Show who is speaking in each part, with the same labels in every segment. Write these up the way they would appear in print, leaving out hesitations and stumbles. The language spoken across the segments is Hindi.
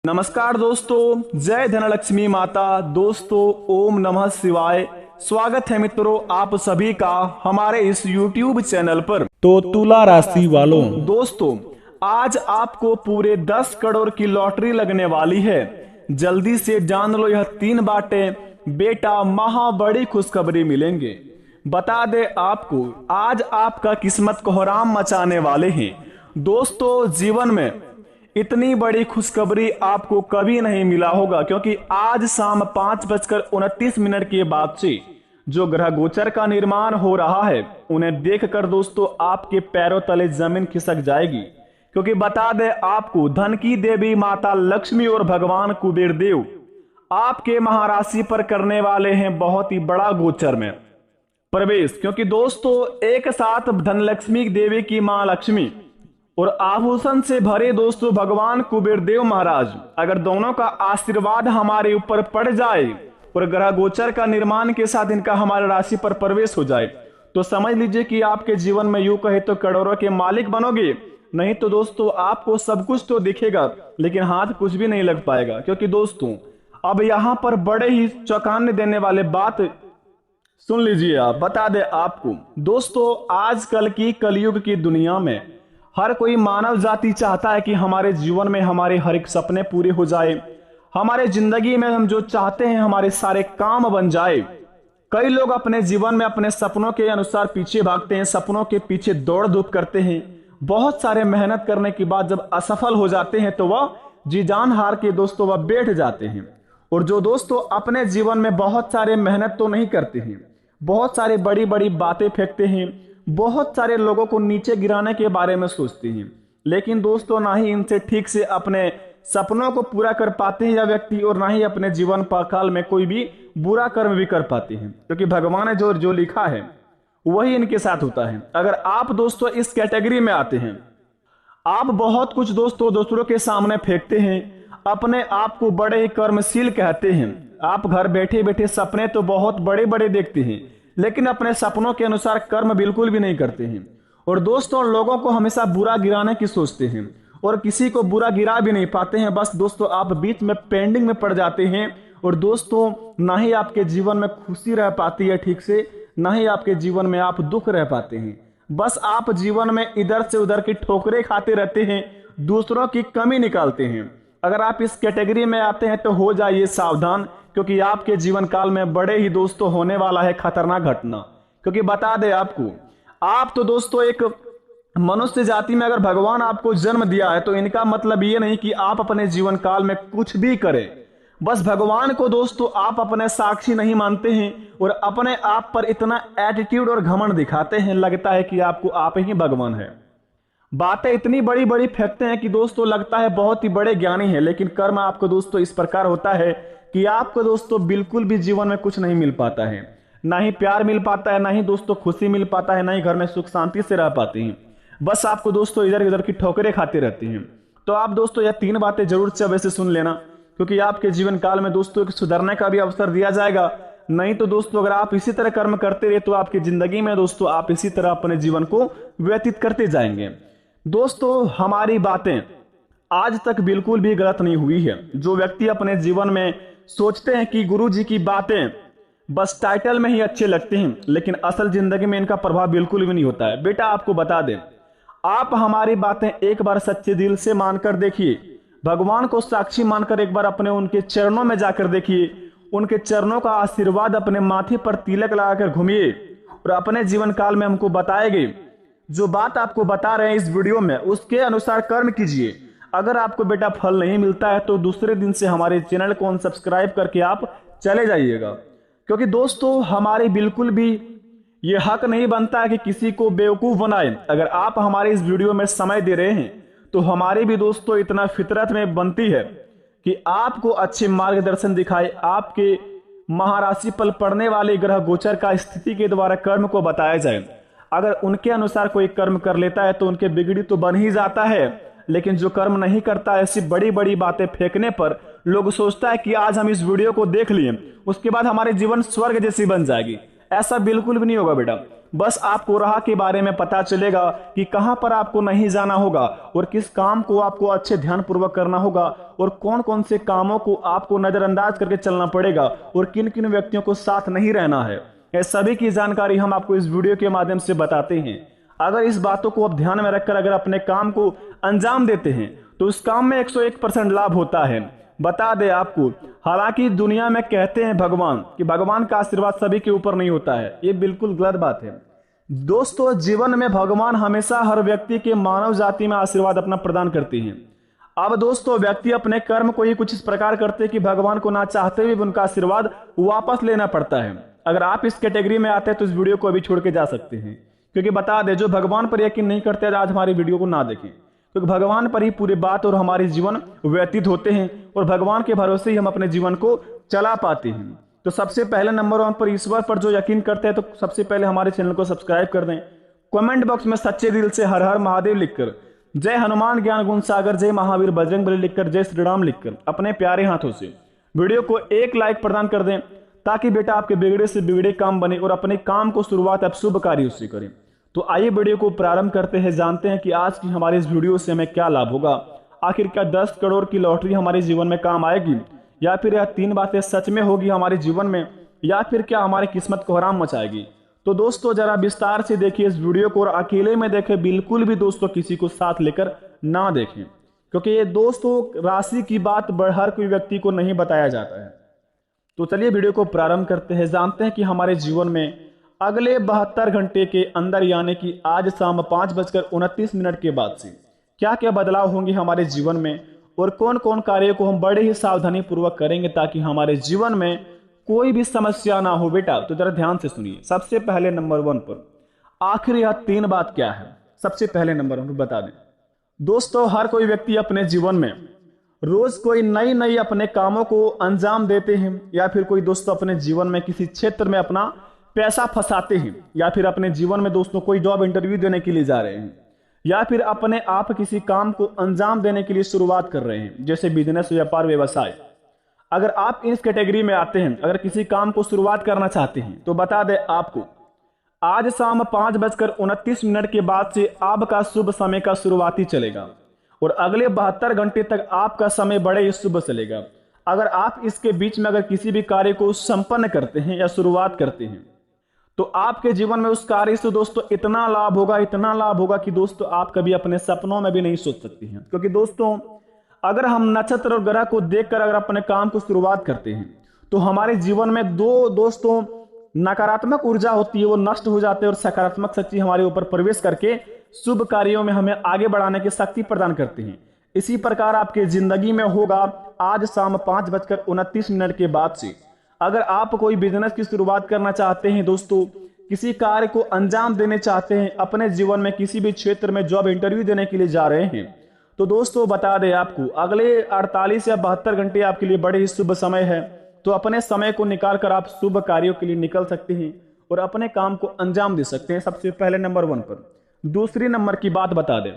Speaker 1: नमस्कार दोस्तों, जय धनलक्ष्मी माता। दोस्तों, ओम नमः शिवाय। स्वागत है मित्रों आप सभी का हमारे इस YouTube चैनल पर। तो तुला राशि वालों, दोस्तों आज आपको पूरे 10 करोड़ की लॉटरी लगने वाली है। जल्दी से जान लो, यह 3 बातें बेटा महा बड़ी खुशखबरी मिलेंगे। बता दे आपको, आज आपका किस्मत कोहराम मचाने वाले हैं। दोस्तों, जीवन में इतनी बड़ी खुशखबरी आपको कभी नहीं मिला होगा, क्योंकि आज शाम 5:29 के बाद से जो ग्रह गोचर का निर्माण हो रहा है, उन्हें देखकर दोस्तों आपके पैरों तले जमीन खिसक जाएगी। क्योंकि बता दे आपको, धन की देवी माता लक्ष्मी और भगवान कुबेर देव आपके महाराशि पर करने वाले हैं बहुत ही बड़ा गोचर में प्रवेश। क्योंकि दोस्तों एक साथ धनलक्ष्मी देवी की मां लक्ष्मी और आभूषण से भरे दोस्तों भगवान कुबेर देव महाराज, अगर दोनों का आशीर्वाद हमारे ऊपर पड़ जाए और ग्रह गोचर का निर्माण के साथ इनका हमारे राशि पर प्रवेश हो जाए, तो समझ लीजिए कि आपके जीवन में यूं कहे तो करोड़ों के मालिक बनोगे। नहीं तो दोस्तों आपको सब कुछ तो दिखेगा लेकिन हाथ कुछ भी नहीं लग पाएगा। क्योंकि दोस्तों अब यहां पर बड़े ही चौंकाने देने वाले बात सुन लीजिए आप। बता दे आपको दोस्तों, आजकल की कलयुग की दुनिया में हर कोई मानव जाति चाहता है कि हमारे जीवन में हमारे हर एक सपने पूरे हो जाए, हमारे जिंदगी में हम जो चाहते हैं हमारे सारे काम बन जाए। कई लोग अपने जीवन में अपने सपनों के अनुसार पीछे भागते हैं, सपनों के पीछे दौड़ धूप करते हैं। बहुत सारे मेहनत करने के बाद जब असफल हो जाते हैं तो वह जी जान हार के दोस्तों वह बैठ जाते हैं। और जो दोस्तों अपने जीवन में बहुत सारे मेहनत तो नहीं करते हैं, बहुत सारे बड़ी बड़ी बातें फेंकते हैं, बहुत सारे लोगों को नीचे गिराने के बारे में सोचते हैं, लेकिन दोस्तों ना ही इनसे ठीक से अपने सपनों को पूरा कर पाते हैं या व्यक्ति, और ना ही अपने जीवन काल में कोई भी बुरा कर्म भी कर पाते हैं। क्योंकि भगवान ने जो लिखा है वही इनके साथ होता है। अगर आप दोस्तों इस कैटेगरी में आते हैं, आप बहुत कुछ दोस्तों दूसरों के सामने फेंकते हैं, अपने आप को बड़े ही कर्मशील कहते हैं। आप घर बैठे बैठे सपने तो बहुत बड़े बड़े देखते हैं, लेकिन अपने सपनों के अनुसार कर्म बिल्कुल भी नहीं करते हैं। और दोस्तों लोगों को हमेशा बुरा गिराने की सोचते हैं और किसी को बुरा गिरा भी नहीं पाते हैं। बस दोस्तों आप बीच में पेंडिंग में पड़ जाते हैं। और दोस्तों ना ही आपके जीवन में खुशी रह पाती है ठीक से, ना ही आपके जीवन में आप दुख रह पाते हैं। बस आप जीवन में इधर से उधर की ठोकरें खाते रहते हैं, दूसरों की कमी निकालते हैं। अगर आप इस कैटेगरी में आते हैं तो हो जाइए सावधान, क्योंकि आपके जीवन काल में बड़े ही दोस्तों होने वाला है खतरनाक घटना। क्योंकि बता दे आपको, आप तो दोस्तों एक मनुष्य जाति में अगर भगवान आपको जन्म दिया है तो इनका मतलब ये नहीं कि आप अपने जीवन काल में कुछ भी करें। बस भगवान को दोस्तों आप अपने साक्षी नहीं मानते हैं और अपने आप पर इतना एटीट्यूड और घमंड दिखाते हैं, लगता है कि आपको आप ही भगवान है। बातें इतनी बड़ी बड़ी फेंकते हैं कि दोस्तों लगता है बहुत ही बड़े ज्ञानी है, लेकिन कर्म आपको दोस्तों इस प्रकार होता है कि आपको दोस्तों बिल्कुल भी जीवन में कुछ नहीं मिल पाता है। ना ही प्यार मिल पाता है, ना ही दोस्तों खुशी मिल पाता है, ना ही घर में सुख शांति से रह पाते हैं। बस आपको दोस्तों इधर उधर की ठोकरें खाते रहते हैं। तो आप दोस्तों यह 3 बातें जरूर से वैसे सुन लेना, क्योंकि आपके जीवन काल में दोस्तों सुधरने का भी अवसर दिया जाएगा। नहीं तो दोस्तों अगर आप इसी तरह कर्म करते रहे तो आपकी जिंदगी में दोस्तों आप इसी तरह अपने जीवन को व्यतीत करते जाएंगे। दोस्तों हमारी बातें आज तक बिल्कुल भी गलत नहीं हुई है। जो व्यक्ति अपने जीवन में सोचते हैं कि गुरु जी की बातें बस टाइटल में ही अच्छे लगते हैं, लेकिन असल जिंदगी में इनका प्रभाव बिल्कुल भी नहीं होता है। बेटा आपको बता दें, आप हमारी बातें एक बार सच्चे दिल से मानकर देखिए, भगवान को साक्षी मानकर एक बार अपने उनके चरणों में जाकर देखिए, उनके चरणों का आशीर्वाद अपने माथे पर तिलक लगाकर घूमिए और अपने जीवन काल में हमको बताएंगे। जो बात आपको बता रहे हैं इस वीडियो में उसके अनुसार कर्म कीजिए। अगर आपको बेटा फल नहीं मिलता है तो दूसरे दिन से हमारे चैनल को अनसब्सक्राइब करके आप चले जाइएगा। क्योंकि दोस्तों हमारी बिल्कुल भी ये हक नहीं बनता है कि किसी को बेवकूफ बनाए। अगर आप हमारे इस वीडियो में समय दे रहे हैं तो हमारी भी दोस्तों इतना फितरत में बनती है कि आपको अच्छे मार्गदर्शन दिखाए, आपके महाराशि पर पड़ने वाले ग्रह गोचर का स्थिति के द्वारा कर्म को बताया जाए। अगर उनके अनुसार कोई कर्म कर लेता है तो उनके बिगड़ी तो बन ही जाता है, लेकिन जो कर्म नहीं करता है, ऐसी बड़ी बड़ी बातें फेंकने पर लोग सोचता है कि आज हम इस वीडियो को देख लिए उसके बाद हमारे जीवन स्वर्ग जैसी बन जाएगी। ऐसा बिल्कुल भी नहीं होगा बेटा। बस आपको राह के बारे में पता चलेगा कि कहां पर आपको नहीं जाना होगा और किस काम को आपको अच्छे ध्यान पूर्वक करना होगा और कौन कौन से कामों को आपको नजरअंदाज करके चलना पड़ेगा और किन किन व्यक्तियों को साथ नहीं रहना है। ये सभी की जानकारी हम आपको इस वीडियो के माध्यम से बताते हैं। अगर इस बातों को आप ध्यान में रखकर अगर अपने काम को अंजाम देते हैं तो उस काम में 101% लाभ होता है। बता दे आपको, हालांकि दुनिया में कहते हैं भगवान कि भगवान का आशीर्वाद सभी के ऊपर नहीं होता है, ये बिल्कुल गलत बात है दोस्तों। जीवन में भगवान हमेशा हर व्यक्ति के मानव जाति में आशीर्वाद अपना प्रदान करते हैं। अब दोस्तों व्यक्ति अपने कर्म को ही कुछ इस प्रकार करते हैं कि भगवान को ना चाहते हुए भी उनका आशीर्वाद वापस लेना पड़ता है। अगर आप इस कैटेगरी में आते हैं तो इस वीडियो को अभी छोड़ के जा सकते हैं, क्योंकि बता दे जो भगवान पर यकीन नहीं करते आज हमारी वीडियो को ना देखें, क्योंकि भगवान पर ही पूरी बात और हमारे जीवन व्यतीत होते हैं और भगवान के भरोसे ही हम अपने जीवन को चला पाते हैं। तो सबसे पहले नंबर 1 पर ईश्वर पर जो यकीन करते हैं तो सबसे पहले हमारे चैनल को सब्सक्राइब कर दें। कमेंट बॉक्स में सच्चे दिल से हर हर महादेव लिखकर, जय हनुमान ज्ञान गुण सागर, जय महावीर बजरंगबली लिखकर, जय श्री राम लिखकर अपने प्यारे हाथों से वीडियो को एक लाइक प्रदान कर दें, ताकि बेटा आपके बिगड़े से बिगड़े काम बने और अपने काम को शुरुआत आप शुभ कार्यों से करें। तो आइए वीडियो को प्रारंभ करते हैं, जानते हैं कि आज की हमारी इस वीडियो से हमें क्या लाभ होगा। आखिर क्या 10 करोड़ की लॉटरी हमारे जीवन में काम आएगी, या फिर यह 3 बातें सच में होगी हमारे जीवन में, या फिर क्या हमारी किस्मत को हराम मचाएगी। तो दोस्तों जरा विस्तार से देखिए इस वीडियो को और अकेले में देखें, बिल्कुल भी दोस्तों किसी को साथ लेकर ना देखें, क्योंकि ये दोस्तों राशि की बात हर कोई व्यक्ति को नहीं बताया जाता है। तो चलिए वीडियो को प्रारंभ करते हैं, जानते हैं कि हमारे जीवन में अगले 72 घंटे के अंदर यानी कि आज शाम 5:29 के बाद से क्या क्या बदलाव होंगे हमारे जीवन में और कौन कौन कार्यों को हम बड़े ही सावधानी पूर्वक करेंगे ताकि हमारे जीवन में कोई भी समस्या ना हो। बेटा तो जरा ध्यान से सुनिए। सबसे पहले नंबर 1 पर आखिर यह 3 बात क्या है, सबसे पहले नंबर 1 पर बता दें दोस्तों। हर कोई व्यक्ति अपने जीवन में रोज कोई नई नई अपने कामों को अंजाम देते हैं, या फिर कोई दोस्तों अपने जीवन में किसी क्षेत्र में अपना पैसा फंसाते हैं, या फिर अपने जीवन में दोस्तों कोई जॉब इंटरव्यू देने के लिए जा रहे हैं, या फिर अपने आप किसी काम को अंजाम देने के लिए शुरुआत कर रहे हैं, जैसे बिजनेस, व्यापार, व्यवसाय। अगर आप इस कैटेगरी में आते हैं, अगर किसी काम को शुरुआत करना चाहते हैं, तो बता दें आपको आज शाम 5:29 के बाद से आपका शुभ समय का शुरुआती चलेगा और अगले 72 घंटे तक आपका समय बड़े ही शुभ चलेगा। अगर आप इसके बीच में अगर किसी भी कार्य को संपन्न करते हैं या शुरुआत करते हैं, तो आपके जीवन में उस कार्य से दोस्तों इतना लाभ होगा, इतना लाभ होगा कि दोस्तों आप कभी अपने सपनों में भी नहीं सोच सकते हैं। क्योंकि दोस्तों अगर हम नक्षत्र और ग्रह को देखकर अगर अपने काम को शुरुआत करते हैं, तो हमारे जीवन में दो दोस्तों नकारात्मक ऊर्जा होती है वो नष्ट हो जाते हैं और सकारात्मक शक्ति हमारे ऊपर प्रवेश करके शुभ कार्यों में हमें आगे बढ़ाने की शक्ति प्रदान करते हैं। इसी प्रकार आपके जिंदगी में होगा आज शाम 5:29 के बाद से। अगर आप कोई बिजनेस की शुरुआत करना चाहते हैं दोस्तों, किसी कार्य को अंजाम देने चाहते हैं, अपने जीवन में किसी भी क्षेत्र में जॉब इंटरव्यू देने के लिए जा रहे हैं, तो दोस्तों बता दें आपको अगले 48 या 72 घंटे आपके लिए बड़े ही शुभ समय है। तो अपने समय को निकाल कर आप शुभ कार्यों के लिए निकल सकते हैं और अपने काम को अंजाम दे सकते हैं, सबसे पहले नंबर 1 पर। दूसरी नंबर की बात बता दें,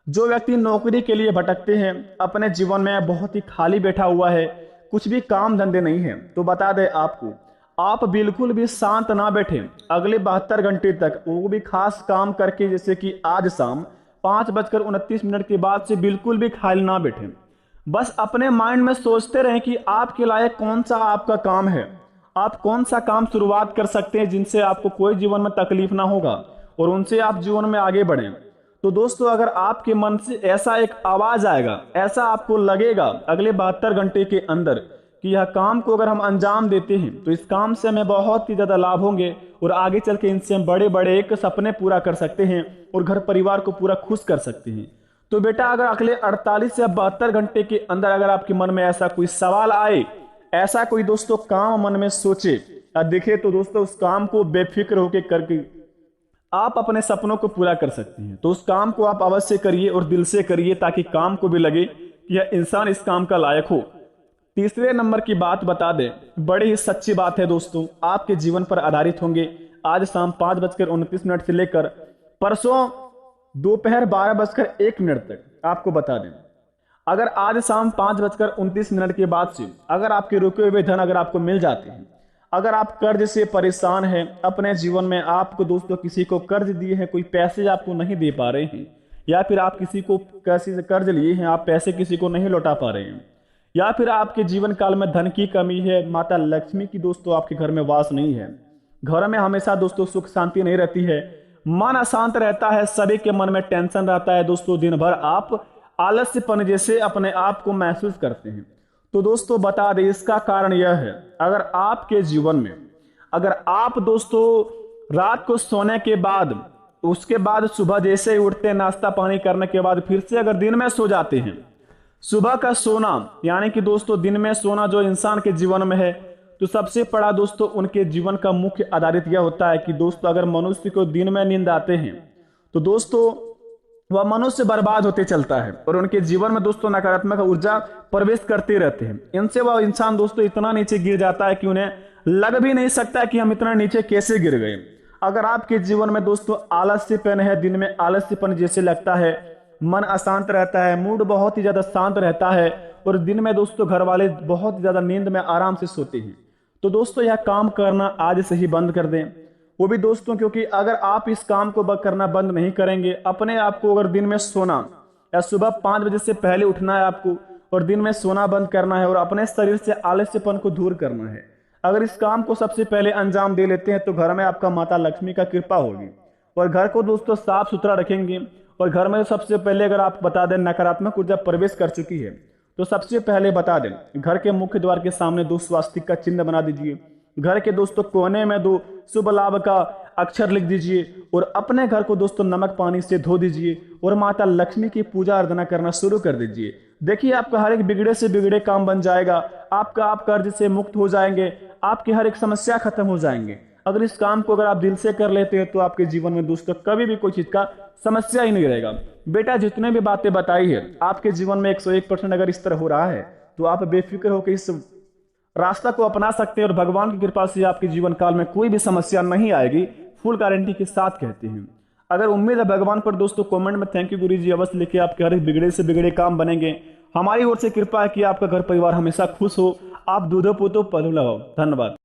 Speaker 1: जो व्यक्ति नौकरी के लिए भटकते हैं, अपने जीवन में बहुत ही खाली बैठा हुआ है, कुछ भी काम धंधे नहीं है, तो बता दें आपको आप बिल्कुल भी शांत ना बैठे अगले 72 घंटे तक, वो भी खास काम करके, जैसे कि आज शाम 5:29 के बाद से बिल्कुल भी खाली ना बैठे। बस अपने माइंड में सोचते रहें कि आपके लायक कौन सा आपका काम है, आप कौन सा काम शुरुआत कर सकते हैं जिनसे आपको कोई जीवन में तकलीफ ना होगा और उनसे आप जीवन में आगे बढ़ें। तो दोस्तों अगर आपके मन से ऐसा एक आवाज आएगा, ऐसा आपको लगेगा अगले 72 घंटे के अंदर कि यह काम को अगर हम अंजाम देते हैं तो इस काम से हमें बहुत ही ज्यादा लाभ होंगे और आगे चल के इनसे हम बड़े बड़े एक सपने पूरा कर सकते हैं और घर परिवार को पूरा खुश कर सकते हैं। तो बेटा अगर अगले 48 या 72 घंटे के अंदर अगर आपके मन में ऐसा कोई सवाल आए, ऐसा कोई दोस्तों काम मन में सोचे या दिखे, तो दोस्तों उस काम को बेफिक्र होकर करके आप अपने सपनों को पूरा कर सकते हैं। तो उस काम को आप अवश्य करिए और दिल से करिए, ताकि काम को भी लगे कि यह इंसान इस काम का लायक हो। तीसरे नंबर की बात बता दें, बड़ी ही सच्ची बात है दोस्तों, आपके जीवन पर आधारित होंगे। आज शाम 5:29 से लेकर परसों दोपहर 12:01 तक आपको बता दें, अगर आज शाम 5:29 के बाद से अगर आपके रुके हुए धन अगर आपको मिल जाते हैं, अगर आप कर्ज से परेशान हैं अपने जीवन में, आपको दोस्तों किसी को कर्ज दिए हैं, कोई पैसे आपको नहीं दे पा रहे हैं, या फिर आप किसी को किसी से कर्ज लिए हैं, आप पैसे किसी को नहीं लौटा पा रहे हैं, या फिर आपके जीवन काल में धन की कमी है, माता लक्ष्मी की दोस्तों आपके घर में वास नहीं है, घर में हमेशा दोस्तों सुख शांति नहीं रहती है, मन अशांत रहता है, सभी के मन में टेंशन रहता है दोस्तों, दिन भर आप आलस्यपन जैसे अपने आप को महसूस करते हैं। तो दोस्तों बता दें इसका कारण यह है, अगर आपके जीवन में अगर आप दोस्तों रात को सोने के बाद, उसके बाद सुबह जैसे ही उठते नाश्ता पानी करने के बाद फिर से अगर दिन में सो जाते हैं, सुबह का सोना यानी कि दोस्तों दिन में सोना जो इंसान के जीवन में है, तो सबसे बड़ा दोस्तों उनके जीवन का मुख्य आधारित यह होता है कि दोस्तों अगर मनुष्य को दिन में नींद आते हैं तो दोस्तों वह मनुष्य बर्बाद होते चलता है और उनके जीवन में दोस्तों नकारात्मक ऊर्जा प्रवेश करते रहते हैं। इनसे वह इंसान दोस्तों इतना नीचे गिर जाता है कि उन्हें लग भी नहीं सकता कि हम इतना नीचे कैसे गिर गए। अगर आपके जीवन में दोस्तों आलस्यपन है, दिन में आलस्यपन जैसे लगता है, मन अशांत रहता है, मूड बहुत ही ज्यादा शांत रहता है और दिन में दोस्तों घर वाले बहुत ही ज्यादा नींद में आराम से सोते हैं, तो दोस्तों यह काम करना आज से ही बंद कर दें। वो भी दोस्तों क्योंकि अगर आप इस काम को करना बंद नहीं करेंगे, अपने आप को अगर दिन में सोना या सुबह 5 बजे से पहले उठना है आपको और दिन में सोना बंद करना है और अपने शरीर से आलस्यपन को दूर करना है, अगर इस काम को सबसे पहले अंजाम दे लेते हैं तो घर में आपका माता लक्ष्मी का कृपा होगी और घर को दोस्तों साफ सुथरा रखेंगे। और घर में सबसे पहले अगर आप बता दें नकारात्मक ऊर्जा प्रवेश कर चुकी है तो सबसे पहले बता दें घर के मुख्य द्वार के सामने 2 स्वास्तिक का चिन्ह बना दीजिए, घर के दोस्तों कोने में 2 शुभ लाभ का अक्षर लिख दीजिए और अपने घर को दोस्तों नमक पानी से धो दीजिए और माता लक्ष्मी की पूजा अर्चना करना शुरू कर दीजिए। देखिए आपका हर एक बिगड़े से बिगड़े काम बन जाएगा, आप कर्ज से मुक्त हो जाएंगे, आपकी हर एक समस्या खत्म हो जाएंगे। अगर इस काम को अगर आप दिल से कर लेते हैं तो आपके जीवन में दोस्तों कभी भी कोई चीज का समस्या ही नहीं रहेगा। बेटा जितने भी बातें बताई है आपके जीवन में 101% अगर इस तरह हो रहा है तो आप बेफिक्र होकर इस रास्ता को अपना सकते हैं और भगवान की कृपा से आपके जीवन काल में कोई भी समस्या नहीं आएगी, फुल गारंटी के साथ कहते हैं। अगर उम्मीद है भगवान पर दोस्तों कमेंट में थैंक यू गुरुजी अवश्य लिखे, आपके हर एक बिगड़े से बिगड़े काम बनेंगे। हमारी ओर से कृपा है कि आपका घर परिवार हमेशा खुश हो, आप दूधो पुतो पलो लगाओ। धन्यवाद।